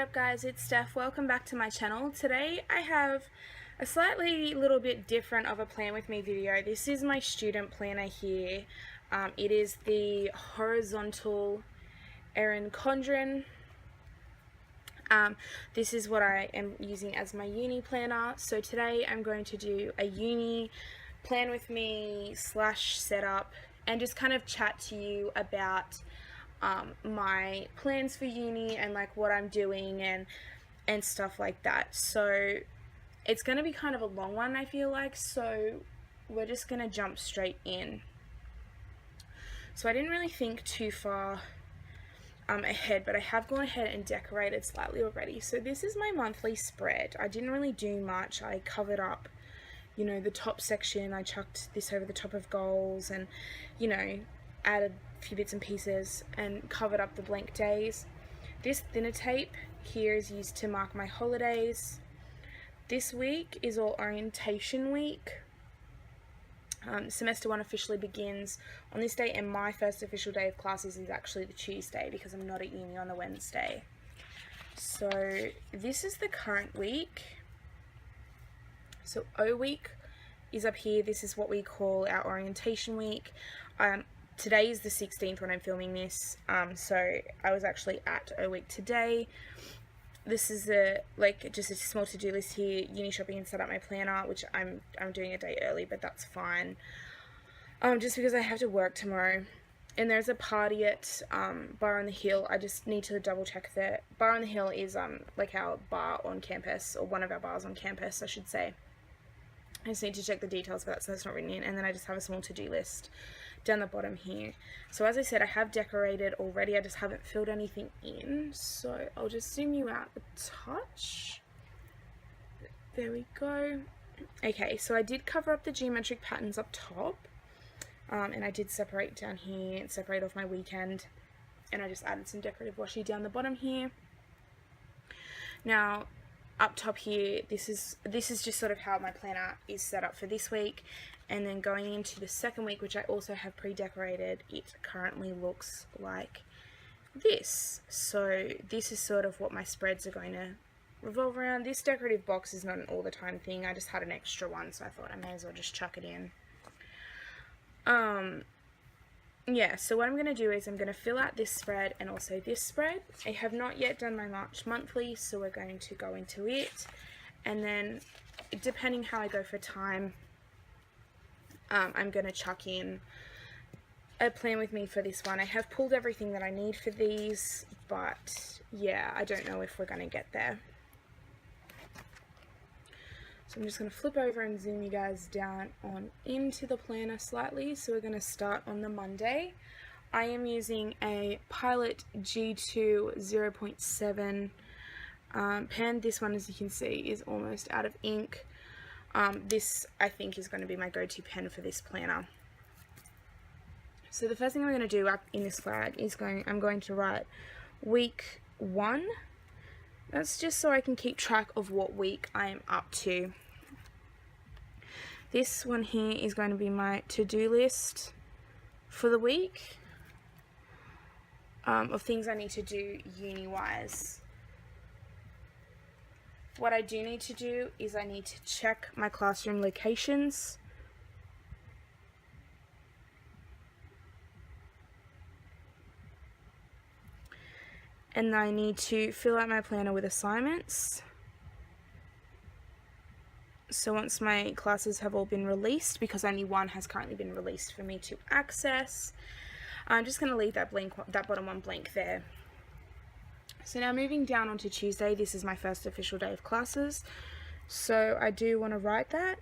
up guys, it's Steph. Welcome back to my channel. Today I have a slightly little bit different of a plan with me video. This is my student planner here. It is the horizontal Erin Condren. This is what I am using as my uni planner. So today I'm going to do a uni plan with me / setup and just kind of chat to you about my plans for uni and like what I'm doing and stuff like that. So it's going to be kind of a long one, I feel like, so we're just going to jump straight in. So I didn't really think too far ahead, but I have gone ahead and decorated slightly already. So this is my monthly spread. I didn't really do much. I covered up, you know, the top section. I chucked this over the top of goals and, you know, added a few bits and pieces and covered up the blank days. This thinner tape here is used to mark my holidays. This week is all orientation week. Semester 1 officially begins on this day, and my first official day of classes is actually the Tuesday because I'm not at uni on the Wednesday. So this is the current week. So O week is up here. This is what we call our orientation week. Today is the 16th when I'm filming this, so I was actually at O week today. This is just a small to-do list here. Uni shopping and set up my planner, which I'm doing a day early, but that's fine. Just because I have to work tomorrow. And there's a party at Bar on the Hill. I just need to double check that. Bar on the Hill is like our bar on campus, or one of our bars on campus, I should say. I just need to check the details for that, so that's not written in. And then I just have a small to-do list down the bottom here. So as I said, I have decorated already. I just haven't filled anything in. So I'll just zoom you out a touch. There we go. Okay, so I did cover up the geometric patterns up top. And I did separate down here and separate off my weekend. And I just added some decorative washi down the bottom here. Now, up top here, this is just sort of how my planner is set up for this week. And then going into the second week, which I also have pre-decorated, it currently looks like this. So this is sort of what my spreads are going to revolve around. This decorative box is not an all the time thing. I just had an extra one, so I thought I may as well just chuck it in. Yeah, so what I'm going to do is I'm going to fill out this spread and also this spread. I have not yet done my March monthly, so we're going to go into it. And then, depending how I go for time, I'm going to chuck in a plan with me for this one. I have pulled everything that I need for these, but yeah, I don't know if we're going to get there. So I'm just going to flip over and zoom you guys down on into the planner slightly. So we're going to start on the Monday. I am using a Pilot G2 0.7 pen. This one, as you can see, is almost out of ink. This, I think, is going to be my go-to pen for this planner. So the first thing I'm going to do up in this flag is I'm going to write week 1. That's just so I can keep track of what week I am up to. This one here is going to be my to-do list for the week of things I need to do uni-wise. What I do need to do is I need to check my classroom locations. And I need to fill out my planner with assignments. So once my classes have all been released, because only one has currently been released for me to access, I'm just going to leave that bottom one blank there. So now moving down onto Tuesday, this is my first official day of classes. So I do want to write that.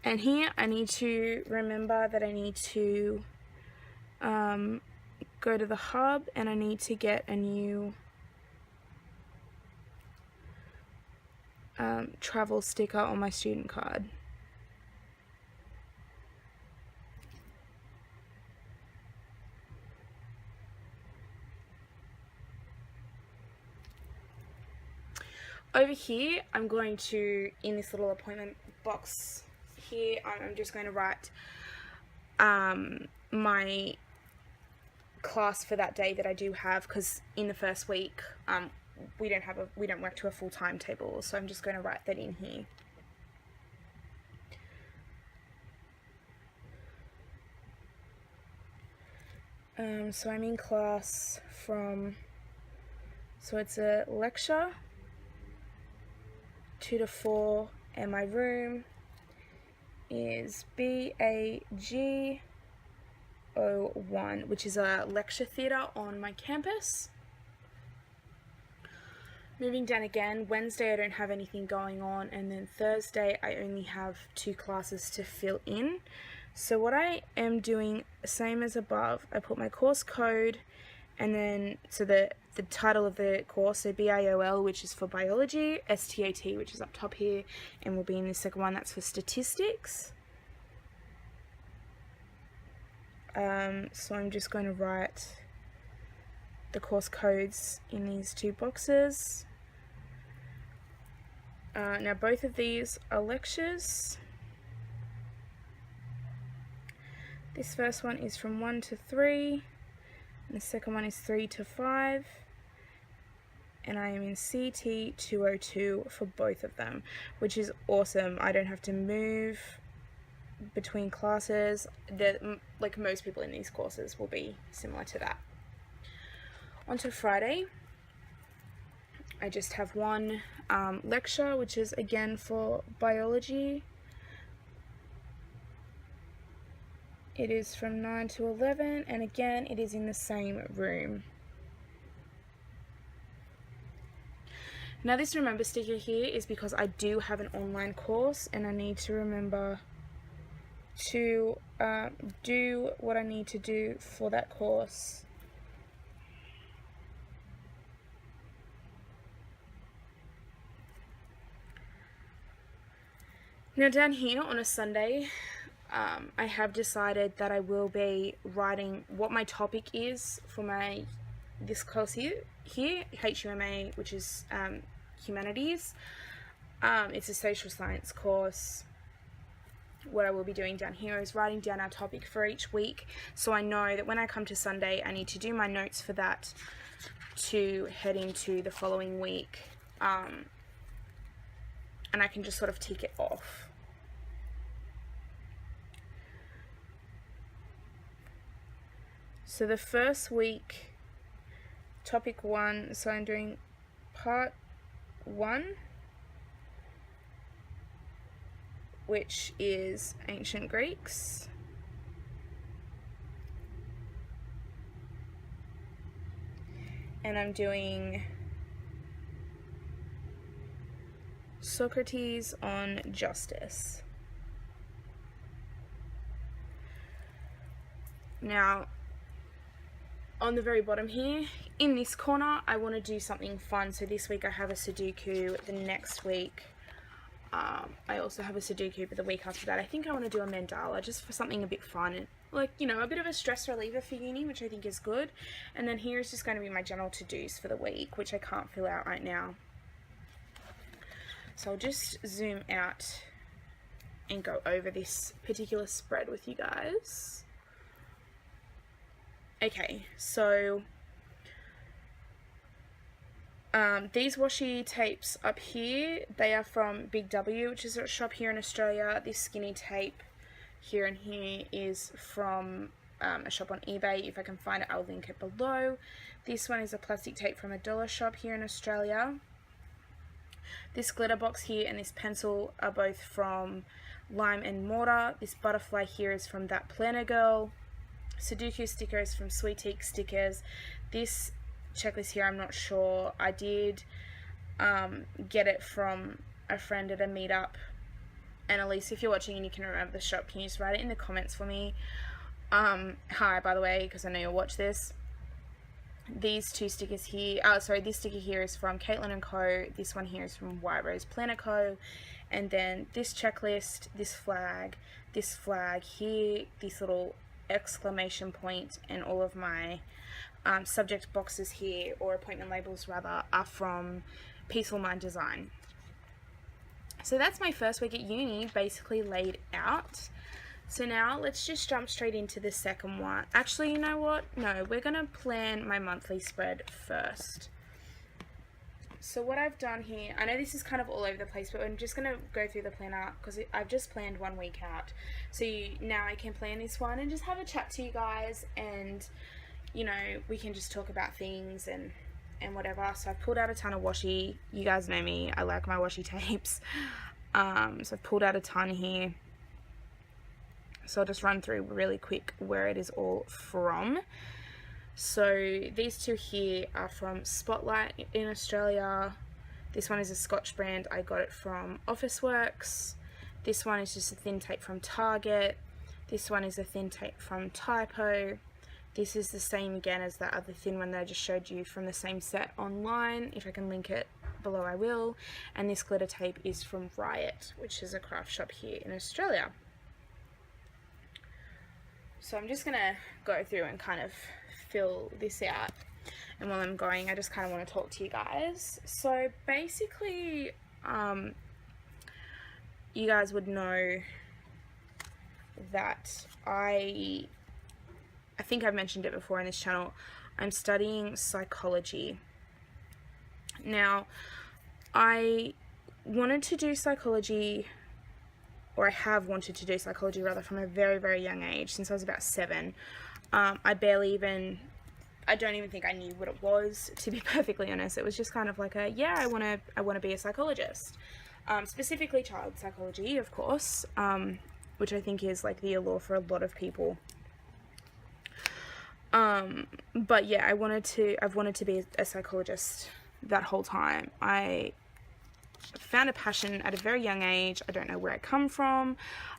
And here I need to remember that I need to go to the hub and I need to get a new travel sticker on my student card. Over here, I'm going to, in this little appointment box here, I'm just going to write my class for that day that I do have, because in the first week we don't work to a full timetable, so I'm just going to write that in here. So I'm in class so it's a lecture 2 to 4, and my room is BAG01, which is a lecture theatre on my campus. Moving down again, Wednesday I don't have anything going on, and then Thursday I only have 2 classes to fill in. So what I am doing, same as above, I put my course code, and then so the title of the course, so BIOL, which is for biology, STAT, which is up top here, and will be in the second one, that's for statistics. So I'm just going to write the course codes in these 2 boxes. Now both of these are lectures. This first one is from 1 to 3, and the second one is 3 to 5, and I am in CT 202 for both of them, which is awesome. I don't have to move between classes. Like most people in these courses will be similar to that. On to Friday, I just have one lecture, which is again for biology. It is from 9 to 11, and again it is in the same room. Now this remember sticker here is because I do have an online course, and I need to remember to do what I need to do for that course. Now down here on a Sunday, I have decided that I will be writing what my topic is for this course here, HUMA, which is humanities. It's a social science course. What I will be doing down here is writing down our topic for each week, so I know that when I come to Sunday I need to do my notes for that to head into the following week, and I can just sort of tick it off. So the first week, topic 1, so I'm doing part 1, which is ancient Greeks. And I'm doing Socrates on justice. Now, on the very bottom here, in this corner, I want to do something fun. So this week I have a Sudoku. The next week, I also have a Sudoku, but the week after that, I think I want to do a mandala, just for something a bit fun, and like, you know, a bit of a stress reliever for uni, which I think is good. And then here is just going to be my general to-dos for the week, which I can't fill out right now. So I'll just zoom out and go over this particular spread with you guys. Okay, so these washi tapes up here, they are from Big W, which is a shop here in Australia. This skinny tape here and here is from a shop on eBay. If I can find it, I'll link it below. This one is a plastic tape from a dollar shop here in Australia. This glitter box here and this pencil are both from Lime and Mortar. This butterfly here is from That Planner Girl. Sudoku sticker is from Sweet Teak Stickers. This checklist here, I'm not sure. I did get it from a friend at a meetup. And Elise, if you're watching and you can remember the shop, can you just write it in the comments for me? Hi, by the way, because I know you'll watch this. These 2 stickers here, this sticker here is from Caitlin & Co. This one here is from White Rose Planner Co. And then this checklist, this flag here, this little exclamation point, and all of my subject boxes here, or appointment labels rather, are from Peaceful Mind Design. So that's my first week at uni basically laid out. So now let's just jump straight into the second one. Actually, you know what? No, we're going to plan my monthly spread first. So what I've done here, I know this is kind of all over the place, but I'm just going to go through the planner because I've just planned 1 week out. So now I can plan this one and just have a chat to you guys, and, you know, we can just talk about things and whatever. So I've pulled out a ton of washi. You guys know me, I like my washi tapes. So I've pulled out a ton here. So I'll just run through really quick where it is all from. So these two here are from Spotlight in Australia. This one is a Scotch brand. I got it from Officeworks. This one is just a thin tape from Target. This one is a thin tape from Typo. This is the same again as that other thin one that I just showed you from the same set online. If I can link it below, I will. And this glitter tape is from Riot, which is a craft shop here in Australia. So I'm just going to go through and kind of fill this out. And while I'm going, I just kind of want to talk to you guys. So basically, you guys would know that I think I've mentioned it before in this channel. I'm studying psychology. Now, I wanted to do psychology, or I have wanted to do psychology rather, from a very, very young age, since I was about 7. I don't even think I knew what it was, to be perfectly honest. It was just kind of like a, yeah, I want to be a psychologist. Specifically child psychology, of course, which I think is like the allure for a lot of people. But yeah, I've wanted to be a psychologist that whole time. I found a passion at a very young age. I don't know where it come from.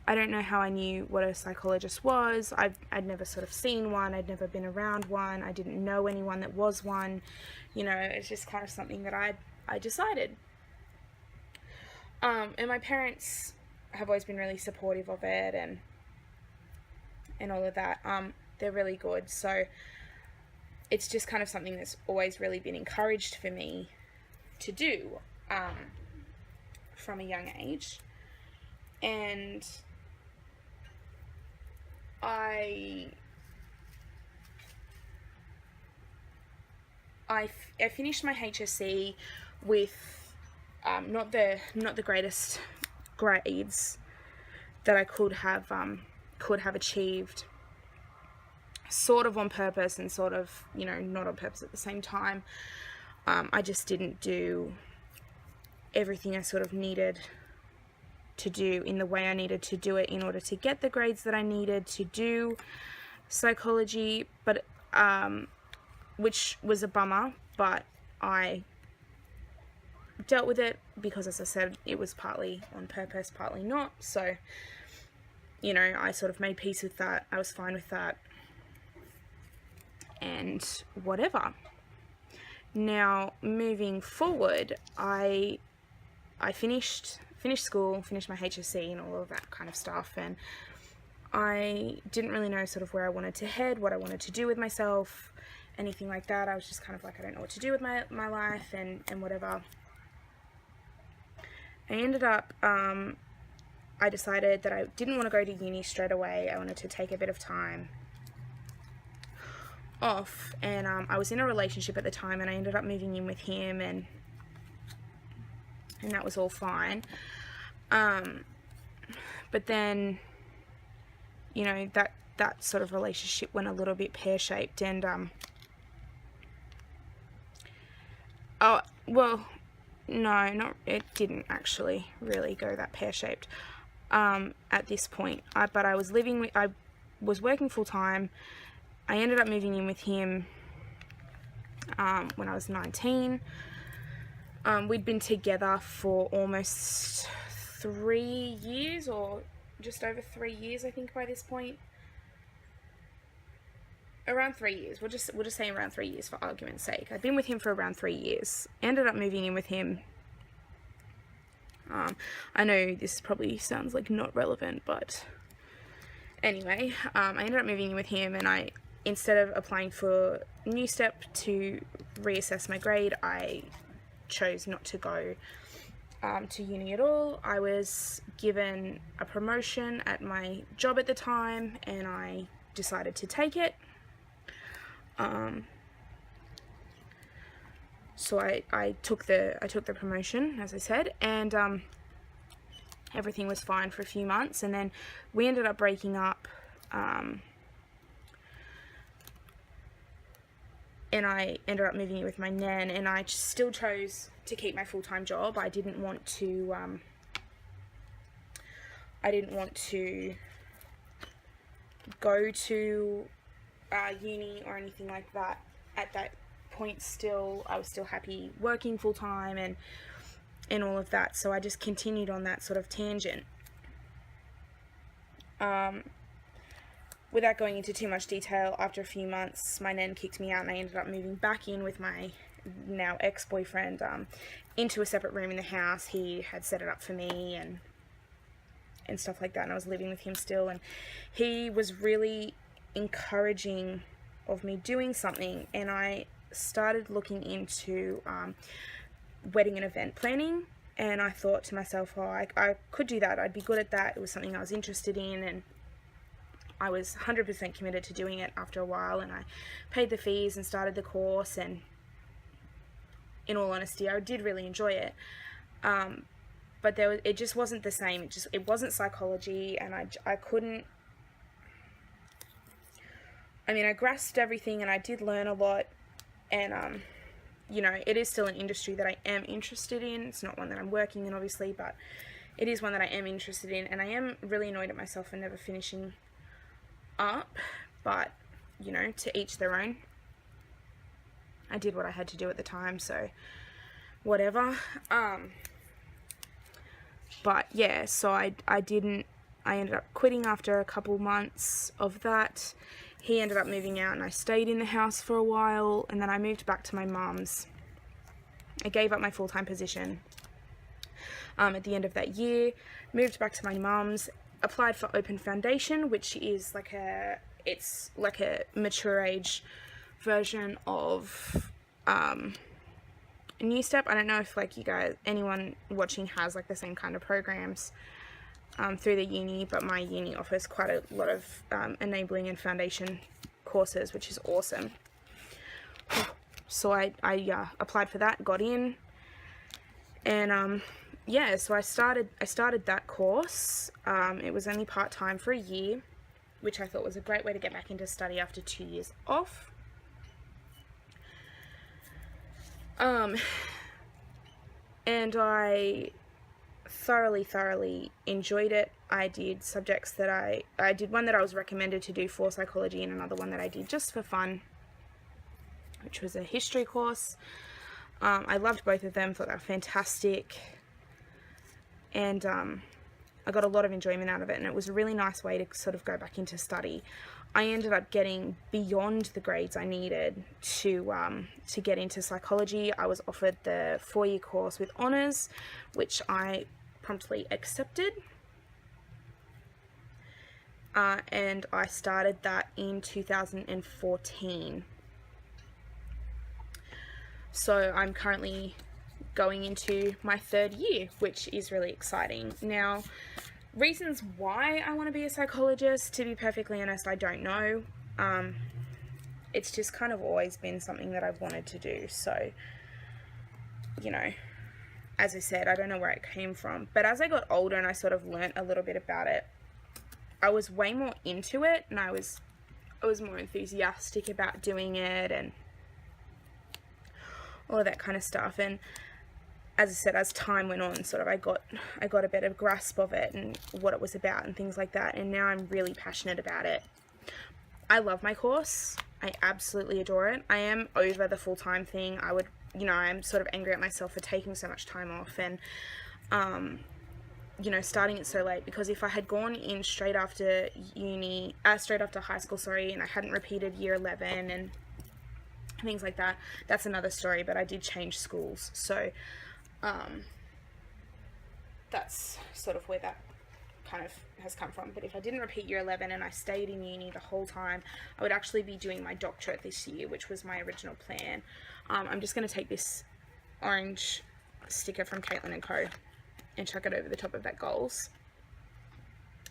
I don't know how I knew what a psychologist was. I'd never sort of seen one. I'd never been around one. I didn't know anyone that was one. You know, it's just kind of something that I decided. And my parents have always been really supportive of it and all of that. They're really good. So it's just kind of something that's always really been encouraged for me to do. From a young age, and I finished my HSC with not the greatest grades that I could have achieved, sort of on purpose and sort of, you know, not on purpose at the same time. I just didn't do everything I sort of needed to do in the way I needed to do it in order to get the grades that I needed to do psychology, but which was a bummer, but I dealt with it because, as I said, it was partly on purpose, partly not. So, you know, I sort of made peace with that. I was fine with that, and whatever. Now, moving forward, I finished school, finished my HSC and all of that kind of stuff, and I didn't really know sort of where I wanted to head, what I wanted to do with myself, anything like that. I was just kind of like, I don't know what to do with my life and whatever. I ended up, I decided that I didn't want to go to uni straight away. I wanted to take a bit of time off, and I was in a relationship at the time, and I ended up moving in with him, and that was all fine. But then, you know, that sort of relationship went a little bit pear-shaped, and oh, well, no, it didn't actually really go that pear-shaped at this point. But I was working full-time. I ended up moving in with him when I was 19. We'd been together for almost 3 years, or just over 3 years, I think, by this point. Around 3 years. We'll just say around 3 years for argument's sake. I've been with him for around 3 years. Ended up moving in with him. I know this probably sounds like not relevant, but anyway, I ended up moving in with him, and instead of applying for New Step to reassess my grade, I chose not to go to uni at all. I was given a promotion at my job at the time, and I decided to take it. So I took the promotion, as I said, and everything was fine for a few months, and then we ended up breaking up. And I ended up moving in with my nan, and I still chose to keep my full-time job. I didn't want to go to uni or anything like that at that point. Still, I was still happy working full-time and all of that, so I just continued on that sort of tangent. Without going into too much detail, after a few months, my nan kicked me out, and I ended up moving back in with my now ex-boyfriend into a separate room in the house. He had set it up for me and stuff like that, and I was living with him still, and he was really encouraging of me doing something, and I started looking into wedding and event planning, and I thought to myself, oh, I could do that. I'd be good at that. It was something I was interested in, and I was 100% committed to doing it after a while, and I paid the fees and started the course, and in all honesty, I did really enjoy it. But it just wasn't the same. It wasn't psychology, and I couldn't. I mean, I grasped everything, and I did learn a lot, and you know, it is still an industry that I am interested in. It's not one that I'm working in, obviously, but it is one that I am interested in, and I am really annoyed at myself for never finishing up, but you know, to each their own. I did what I had to do at the time, so whatever. But yeah, so I ended up quitting after a couple months of that. He ended up moving out, and I stayed in the house for a while, and then I moved back to my mum's. I gave up my full-time position at the end of that year, moved back to my mum's, applied for Open Foundation, which is it's like a mature age version of New Step. I don't know if anyone watching has like the same kind of programs through the uni, but my uni offers quite a lot of enabling and foundation courses, which is awesome. So I applied for that, got in, and yeah, so I started that course. It was only part-time for a year, which I thought was a great way to get back into study after 2 years off. And I thoroughly enjoyed it. I did subjects that I did one that I was recommended to do for psychology, and another one that I did just for fun, which was a history course. I loved both of them, thought they were fantastic, and I got a lot of enjoyment out of it, and it was a really nice way to sort of go back into study. I ended up getting beyond the grades I needed to get into psychology. I was offered the 4-year course with honours, which I promptly accepted, and I started that in 2014. So I'm currently going into my 3rd year, which is really exciting. Now, reasons why I want to be a psychologist, to be perfectly honest, I don't know. It's just kind of always been something that I've wanted to do. So, you know, as I said, I don't know where it came from. But as I got older and I sort of learnt a little bit about it, I was way more into it, and I was more enthusiastic about doing it and all of that kind of stuff. And as I said, as time went on, sort of I got a better grasp of it and what it was about and things like that, and now I'm really passionate about it. I love my course. I absolutely adore it. I am over the full-time thing. I'm sort of angry at myself for taking so much time off and starting it so late, because if I had gone in straight after high school, and I hadn't repeated year 11 and things like that, that's another story. But I did change schools, so that's sort of where that kind of has come from. But if I didn't repeat year 11 and I stayed in uni the whole time, I would actually be doing my doctorate this year, which was my original plan. I'm just going to take this orange sticker from Caitlin & Co. and chuck it over the top of that goals.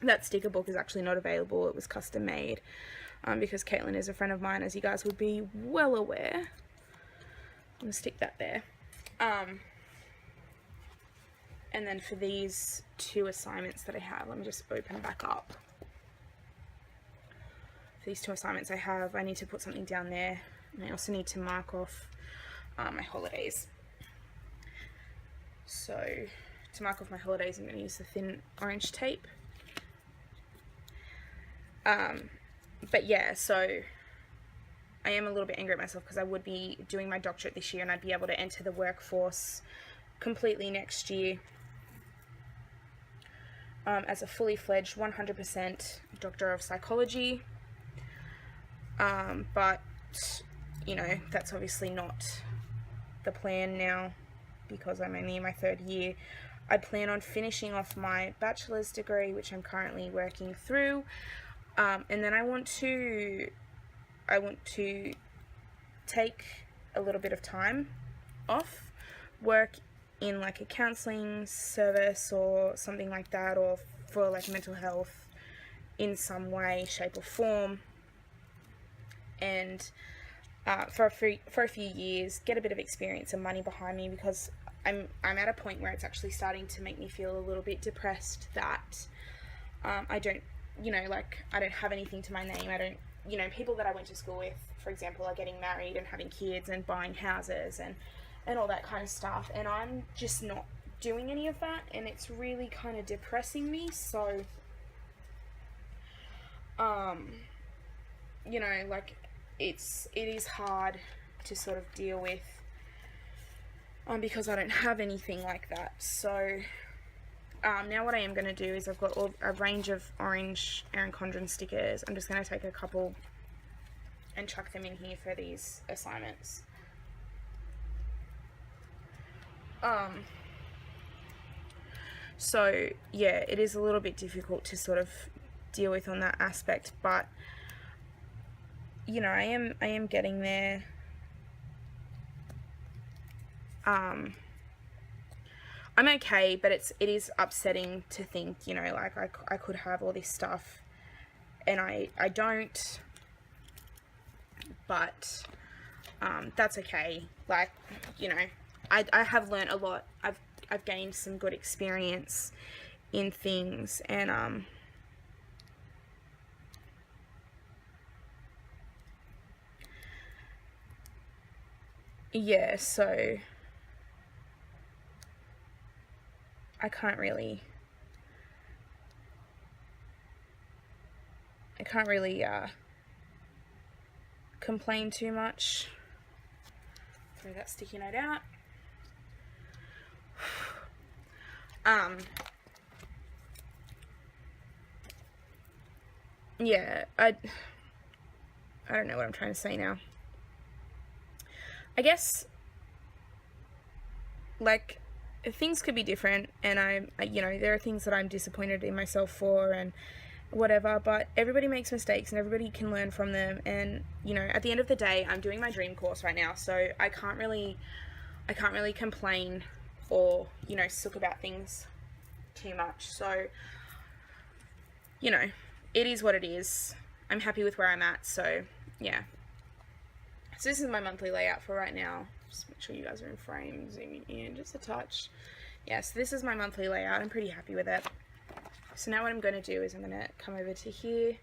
That sticker book is actually not available. It was custom made because Caitlin is a friend of mine, as you guys would be well aware. I'm going to stick that there. And then for these 2 assignments that I have, let me just open back up. For these 2 assignments I need to put something down there, and I also need to mark off my holidays. So to mark off my holidays, I'm going to use the thin orange tape. But yeah, so I am a little bit angry at myself because I would be doing my doctorate this year and I'd be able to enter the workforce completely next year as a fully fledged 100% Doctor of Psychology. But, you know, that's obviously not the plan now because I'm only in my 3rd year. I plan on finishing off my bachelor's degree, which I'm currently working through. And then I want to take a little bit of time off, work in like a counselling service or something like that, or for like mental health in some way, shape or form, and for a few years get a bit of experience and money behind me, because I'm at a point where it's actually starting to make me feel a little bit depressed that I don't, you know, like I don't have anything to my name. I don't, you know, people that I went to school with, for example, are getting married and having kids and buying houses and all that kind of stuff, and I'm just not doing any of that, and it's really kind of depressing me. So you know, like it is hard to sort of deal with because I don't have anything like that. So now what I am going to do is I've got a range of orange Erin Condren stickers. I'm just going to take a couple and chuck them in here for these assignments. So yeah, it is a little bit difficult to sort of deal with on that aspect, but you know, I am getting there. I'm okay, but it is upsetting to think, you know, like I could have all this stuff and I don't, but that's okay. Like, you know, I have learned a lot. I've gained some good experience in things, and yeah, so I can't really complain too much. Throw that sticky note out. Yeah, I don't know what I'm trying to say now. I guess, like, things could be different, and you know, there are things that I'm disappointed in myself for and whatever, but everybody makes mistakes and everybody can learn from them. And, you know, at the end of the day, I'm doing my dream course right now, so I can't really complain or, you know, sook about things too much. So, you know, it is what it is. I'm happy with where I'm at, so yeah. So this is my monthly layout for right now. Just make sure you guys are in frame, zooming in just a touch. Yeah, so this is my monthly layout. I'm pretty happy with it. So now what I'm going to do is I'm going to come over to here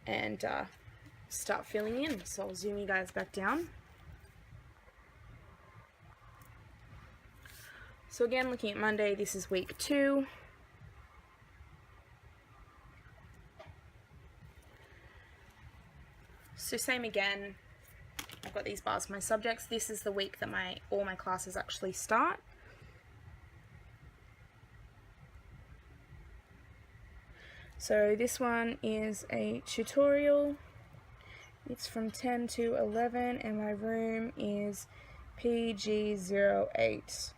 and start filling in. So I'll zoom you guys back down. So again, looking at Monday, this is week 2. So same again, I've got these bars for my subjects. This is the week that all my classes actually start. So this one is a tutorial. It's from 10 to 11 and my room is PG08.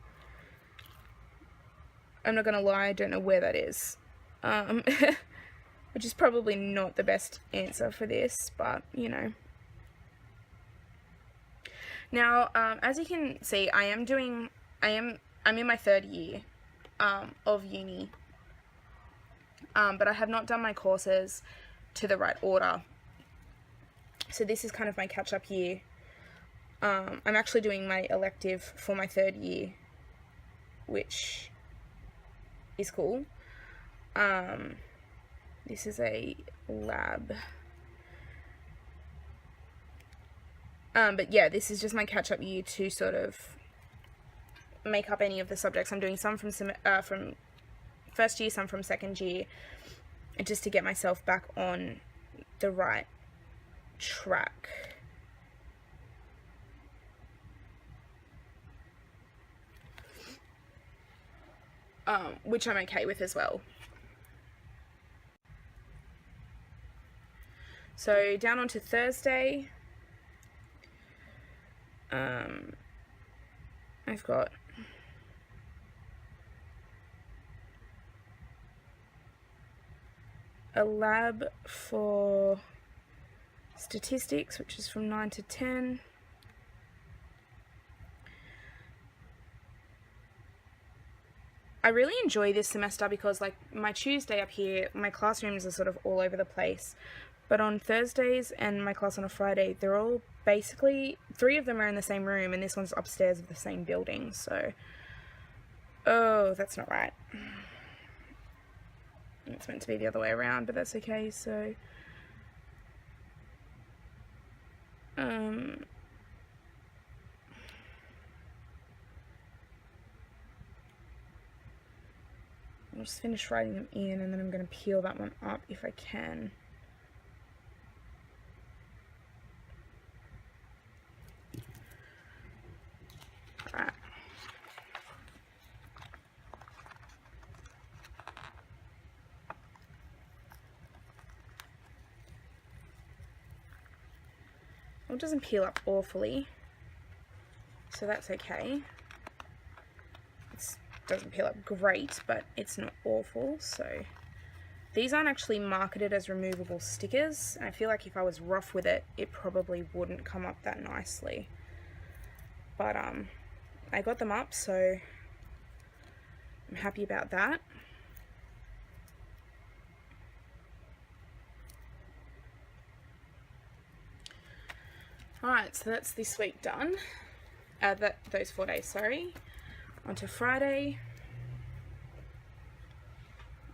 I'm not gonna lie, I don't know where that is. Which is probably not the best answer for this, but you know. Now, as you can see, I am I'm in my 3rd year of uni, but I have not done my courses to the right order. So this is kind of my catch-up year. I'm actually doing my elective for my 3rd year, which is cool. This is a lab. But yeah, this is just my catch-up year to sort of make up any of the subjects. I'm doing some from 1st year, some from 2nd year, just to get myself back on the right track. Which I'm okay with as well. So down onto Thursday, I've got a lab for statistics, which is from 9 to 10. I really enjoy this semester because, like, my Tuesday up here, my classrooms are sort of all over the place. But on Thursdays and my class on a Friday, they're all basically, 3 of them are in the same room, and this one's upstairs of the same building, so... Oh, that's not right. It's meant to be the other way around, but that's okay, so... I'll just finish writing them in, and then I'm going to peel that one up if I can. Alright. Well, it doesn't peel up awfully, so that's okay. Doesn't peel up great, but it's not awful. So these aren't actually marketed as removable stickers, and I feel like if I was rough with it, it probably wouldn't come up that nicely. But I got them up, so I'm happy about that. Alright, so that's this week done. Those 4 days, sorry. Onto Friday,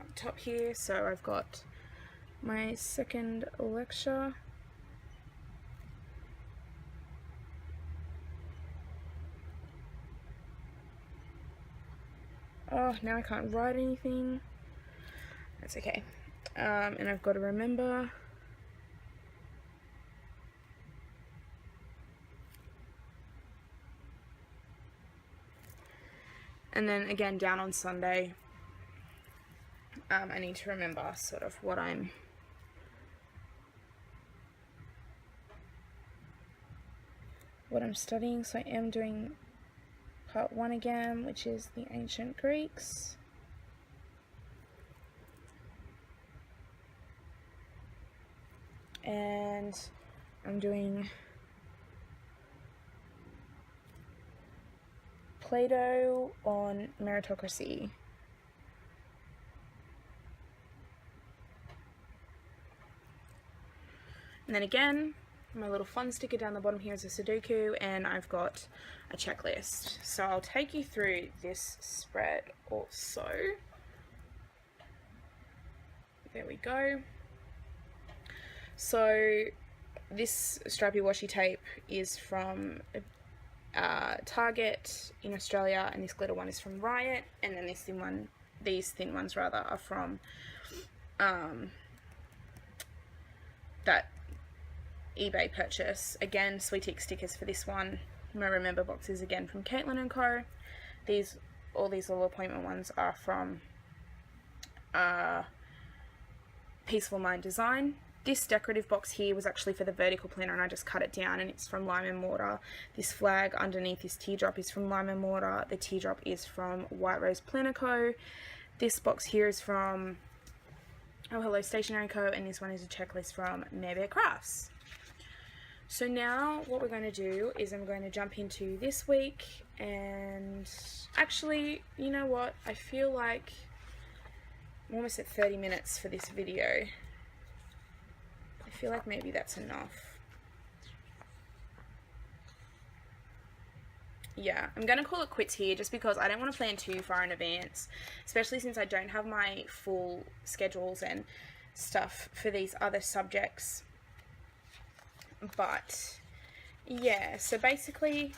up top here, so I've got my 2nd lecture. Oh, now I can't write anything. That's okay. And I've got to remember. And then again down on Sunday, I need to remember sort of what I'm studying. So I am doing part 1 again, which is the ancient Greeks. And I'm doing Plato on meritocracy. And then again, my little fun sticker down the bottom here is a Sudoku, and I've got a checklist. So I'll take you through this spread also. There we go. So this strappy washi tape is from Target in Australia, and this glitter one is from Riot, and then these thin ones rather are from that eBay purchase. Again, Sweeteak stickers for this one. My Remember boxes again from Caitlin & Co. All these little appointment ones are from Peaceful Mind Design. This decorative box here was actually for the vertical planner, and I just cut it down, and it's from Lime and Mortar. This flag underneath this teardrop is from Lime and Mortar. The teardrop is from White Rose Planner Co. This box here is from Oh Hello Stationery Co. And this one is a checklist from Maybear Crafts. So now what we're going to do is I'm going to jump into this week, and actually, you know what, I feel like I'm almost at 30 minutes for this video. I feel like maybe that's enough. Yeah, I'm going to call it quits here just because I don't want to plan too far in advance, especially since I don't have my full schedules and stuff for these other subjects. But yeah, so basically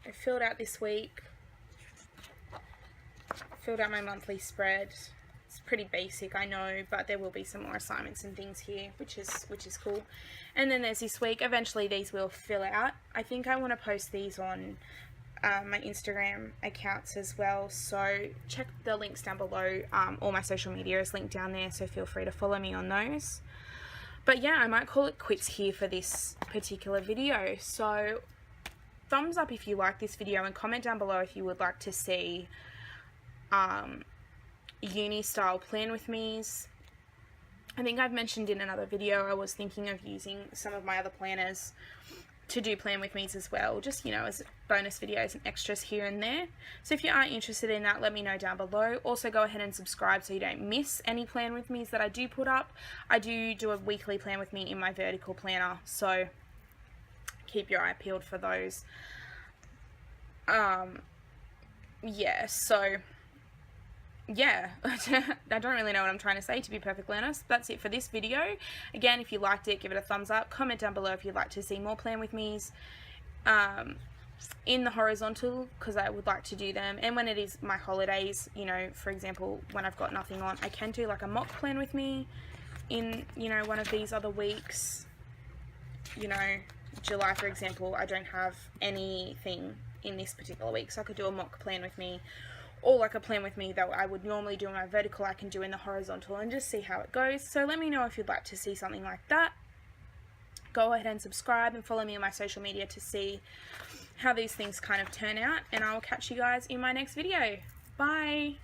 I filled out this week, filled out my monthly spread. It's pretty basic, I know, but there will be some more assignments and things here, which is cool. And then there's this week. Eventually these will fill out. I think I want to post these on my Instagram accounts as well, so check the links down below. All my social media is linked down there, so feel free to follow me on those. But yeah, I might call it quits here for this particular video. So thumbs up if you like this video, and comment down below if you would like to see uni style plan with me's. I think I've mentioned in another video I was thinking of using some of my other planners to do plan with me's as well, just, you know, as bonus videos and extras here and there. So if you are interested in that, let me know down below. Also go ahead and subscribe so you don't miss any plan with me's that I do put up. I do a weekly plan with me in my vertical planner, so keep your eye peeled for those. Yeah, so yeah, I don't really know what I'm trying to say, to be perfectly honest. That's it for this video. Again, if you liked it, give it a thumbs up. Comment down below if you'd like to see more plan with me's in the horizontal, because I would like to do them. And when it is my holidays, you know, for example, when I've got nothing on, I can do like a mock plan with me in, you know, one of these other weeks. You know, July, for example, I don't have anything in this particular week, so I could do a mock plan with me. Or like a plan with me that I would normally do in my vertical, I can do in the horizontal, and just see how it goes. So let me know if you'd like to see something like that. Go ahead and subscribe and follow me on my social media to see how these things kind of turn out. And I will catch you guys in my next video. Bye!